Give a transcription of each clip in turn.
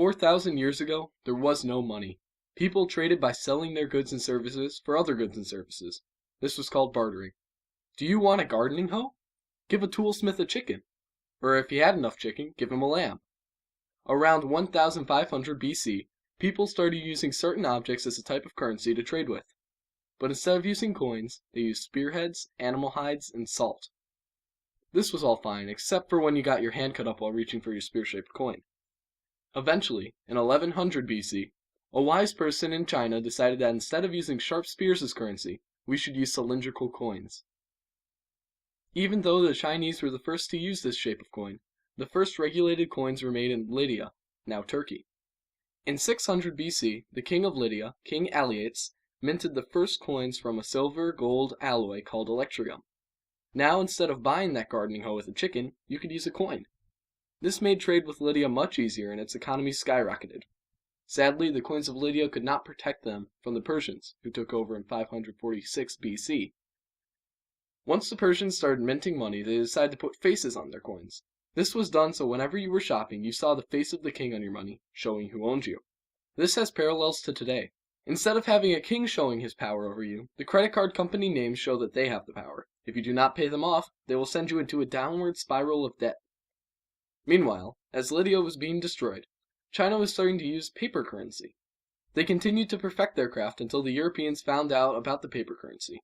4,000 years ago, there was no money. People traded by selling their goods and services for other goods and services. This was called bartering. Do you want a gardening hoe? Give a toolsmith a chicken. Or if he had enough chicken, give him a lamb. Around 1500 BC, people started using certain objects as a type of currency to trade with. But instead of using coins, they used spearheads, animal hides, and salt. This was all fine, except for when you got your hand cut up while reaching for your spear-shaped coin. Eventually, in 1100 BC, a wise person in China decided that instead of using sharp spears as currency, we should use cylindrical coins. Even though the Chinese were the first to use this shape of coin, the first regulated coins were made in Lydia, now Turkey. In 600 BC, the king of Lydia, King Alyattes, minted the first coins from a silver-gold alloy called electrium. Now, instead of buying that gardening hoe with a chicken, you could use a coin. This made trade with Lydia much easier and its economy skyrocketed. Sadly, the coins of Lydia could not protect them from the Persians, who took over in 546 BC. Once the Persians started minting money, they decided to put faces on their coins. This was done so whenever you were shopping, you saw the face of the king on your money, showing who owned you. This has parallels to today. Instead of having a king showing his power over you, the credit card company names show that they have the power. If you do not pay them off, they will send you into a downward spiral of debt. Meanwhile, as Lydia was being destroyed, China was starting to use paper currency. They continued to perfect their craft until the Europeans found out about the paper currency.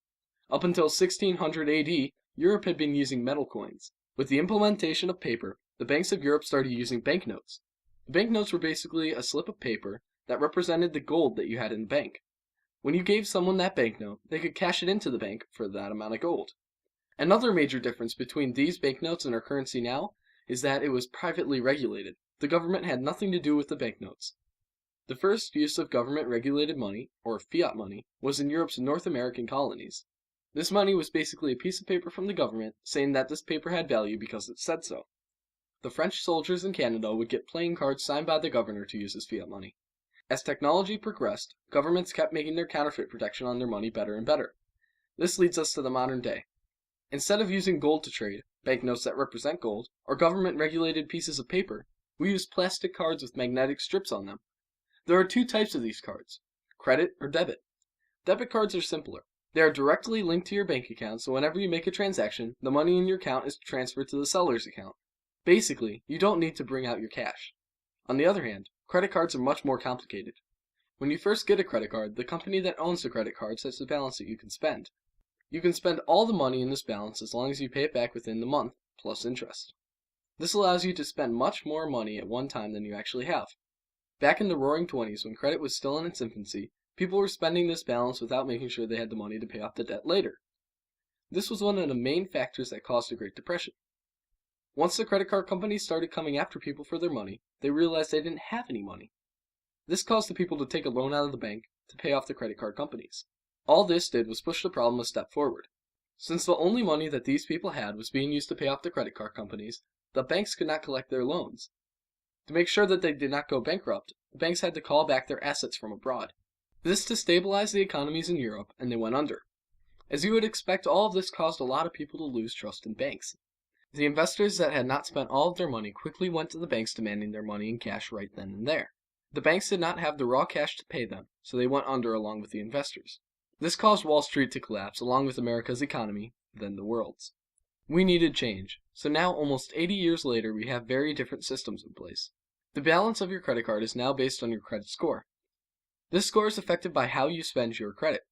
Up until 1600 AD, Europe had been using metal coins. With the implementation of paper, the banks of Europe started using banknotes. The banknotes were basically a slip of paper that represented the gold that you had in the bank. When you gave someone that banknote, they could cash it into the bank for that amount of gold. Another major difference between these banknotes and our currency now is that it was privately regulated. The government had nothing to do with the banknotes. The first use of government-regulated money, or fiat money, was in Europe's North American colonies. This money was basically a piece of paper from the government saying that this paper had value because it said so. The French soldiers in Canada would get playing cards signed by the governor to use as fiat money. As technology progressed, governments kept making their counterfeit protection on their money better and better. This leads us to the modern day. Instead of using gold to trade, banknotes that represent gold, or government-regulated pieces of paper, we use plastic cards with magnetic strips on them. There are two types of these cards, credit or debit. Debit cards are simpler. They are directly linked to your bank account, so whenever you make a transaction, the money in your account is transferred to the seller's account. Basically, you don't need to bring out your cash. On the other hand, credit cards are much more complicated. When you first get a credit card, the company that owns the credit card sets the balance that you can spend. You can spend all the money in this balance as long as you pay it back within the month, plus interest. This allows you to spend much more money at one time than you actually have. Back in the Roaring '20s, when credit was still in its infancy, people were spending this balance without making sure they had the money to pay off the debt later. This was one of the main factors that caused the Great Depression. Once the credit card companies started coming after people for their money, they realized they didn't have any money. This caused the people to take a loan out of the bank to pay off the credit card companies. All this did was push the problem a step forward. Since the only money that these people had was being used to pay off the credit card companies, the banks could not collect their loans. To make sure that they did not go bankrupt, the banks had to call back their assets from abroad. This destabilized the economies in Europe, and they went under. As you would expect, all of this caused a lot of people to lose trust in banks. The investors that had not spent all of their money quickly went to the banks demanding their money in cash right then and there. The banks did not have the raw cash to pay them, so they went under along with the investors. This caused Wall Street to collapse along with America's economy, then the world's. We needed change, so now almost 80 years later we have very different systems in place. The balance of your credit card is now based on your credit score. This score is affected by how you spend your credit.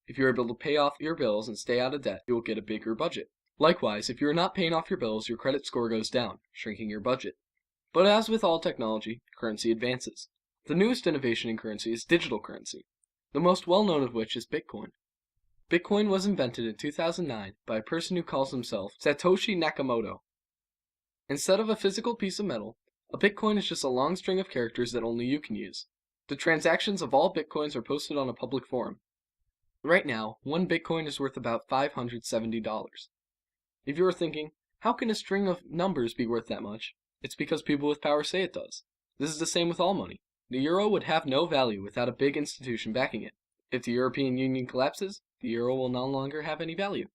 If you are able to pay off your bills and stay out of debt, you will get a bigger budget. Likewise, if you are not paying off your bills, your credit score goes down, shrinking your budget. But as with all technology, currency advances. The newest innovation in currency is digital currency, the most well-known of which is Bitcoin. Bitcoin was invented in 2009 by a person who calls himself Satoshi Nakamoto. Instead of a physical piece of metal, a Bitcoin is just a long string of characters that only you can use. The transactions of all Bitcoins are posted on a public forum. Right now, one Bitcoin is worth about $570. If you are thinking, how can a string of numbers be worth that much? It's because people with power say it does. This is the same with all money. The euro would have no value without a big institution backing it. If the European Union collapses, the euro will no longer have any value.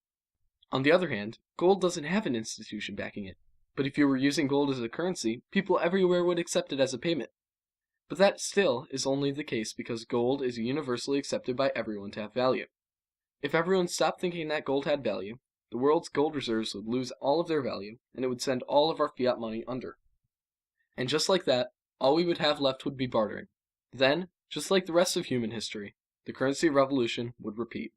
On the other hand, gold doesn't have an institution backing it. But if you were using gold as a currency, people everywhere would accept it as a payment. But that still is only the case because gold is universally accepted by everyone to have value. If everyone stopped thinking that gold had value, the world's gold reserves would lose all of their value, and it would send all of our fiat money under. And just like that, all we would have left would be bartering. Then, just like the rest of human history, the currency revolution would repeat.